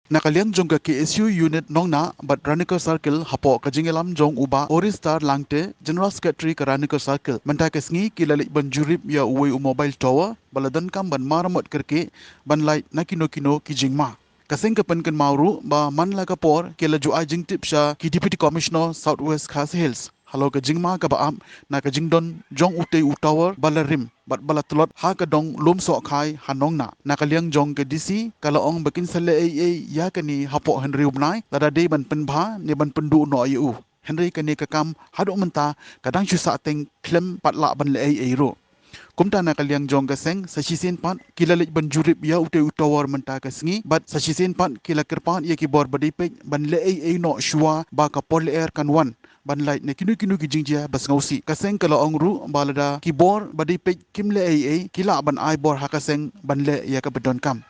Nakaliang jong ka KSU unit nong na but Ranico Circle hapo kajingelam jong uba Oristar Langte General Secretary ka Ranico Circle menta kesngi kilalik ban jurip ya uwe mobile tower baladan kam ban maramot kerke ban light na kino kijingma kasing kapan kan mauru ba man la kapor kila ju ajing tip sha ki Deputy Commissioner Southwest Khas Hills halo ka jingma ka baam na ka jingdon jong ute tower balarim bat balatulot ha ka dong lum so khai hanong na nakaliang jong ke DC kalaong bakin sale ya kani hapo Henry ubnai lada de ban penbha ne ban pendu no ayu Henry kani ka kam hadu menta kadang chu sa teng klem patla ban le ro kumta nakaliang jong kaseng sa sisin pat kilalik ban jurip ya ute tower menta kasngi bat sa sisin pat kila kerpan ya ki bor badipek ban le no shua ba ka pol air kan wan ban light ne kinu kijingjia bas ngausi kaseng kala ongru balada kibor badipek kimle kila ban ai bor hakaseng ban le ya ka bedon kam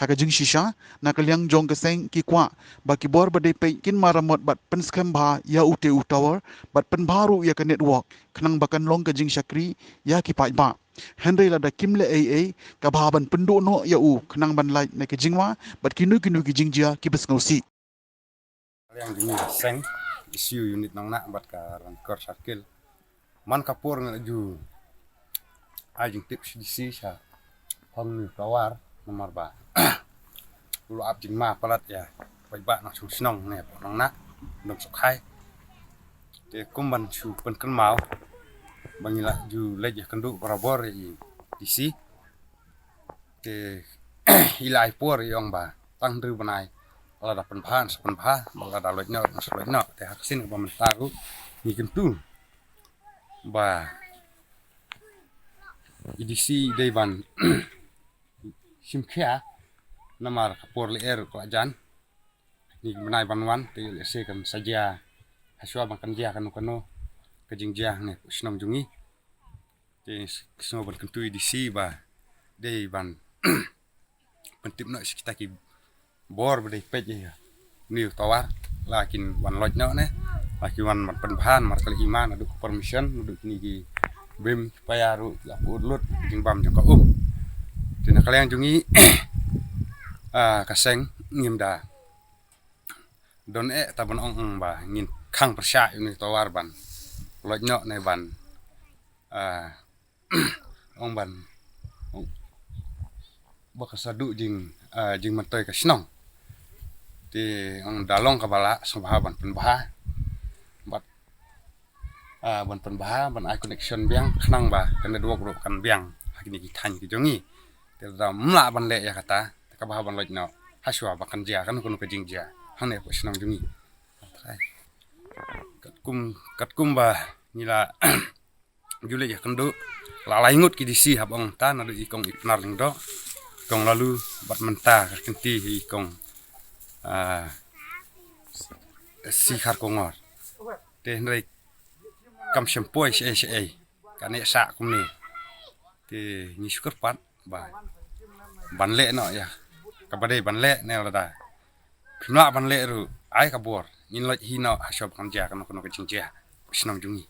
haka jing shisha nakaliang jong kaseng ki kwa ba kibor badipek kin maramot bat penskam ba ya ute tower bat penbaru ya ka network kenang bakan long ka jing shakri ya ki pai ba Henry lada kimle kabahaban pendu no ya kenang ban light ne ke jingwa bat kinu kijingjia ki bas ngausi yang gini seng isu unit nang nak bat ka Rancor Circle man kapur ngak ju ajing tips di si sa hong tawar nomor ba lu ap jing ma palat ya bai ba nak su snong ne nang nak nom sok hai te kumban su pen kan mau bangila ju leje kendu barabor di si te ilai por yong ba tang dru banai ala da penphan bala da lojno te haksin ba mentaru ni kentu ba idisi devan simkhia namar kapor le er ko ajan ni benai banwan te le se kan saja haswa makan dia kan kejingjia ne snom jungi te sno ban kentu idisi ba devan pentip no kita ki bor bede pej ya niu tawar lakin wan lojno ne lakin wan penbahan mar kali iman adu permission adu ni ki bim supaya ru la urlut jing bam jong ka tina kalian jungi kaseng ngim da don tabon ong ba ngin khang persya ni tawar ban lojno ne ban ong ban bakasadu jing mentoy ka snong ti ang dalong kabala sababan penbaha bat ban penbaha ban ai connection biang khnang ba kana dua group kan biang hakini ki than ki jongi te da mla ban le ya kata ka ba ban lojno haswa ba kan ja kan kuno ka jingja hane ko snong jongi katkum ba nila jule ya kendo la laingut ki disi habang tan adu ikong ipnar ndo kong lalu bat menta kenti ikong si khar kongor te ndai kam sempoi se kane sa kumni te ni suker pat ba banle no ya kabade banle ne lada khna banle ru ai kabor in loj hino hasop kan ja kan kono kecing ja snong jungi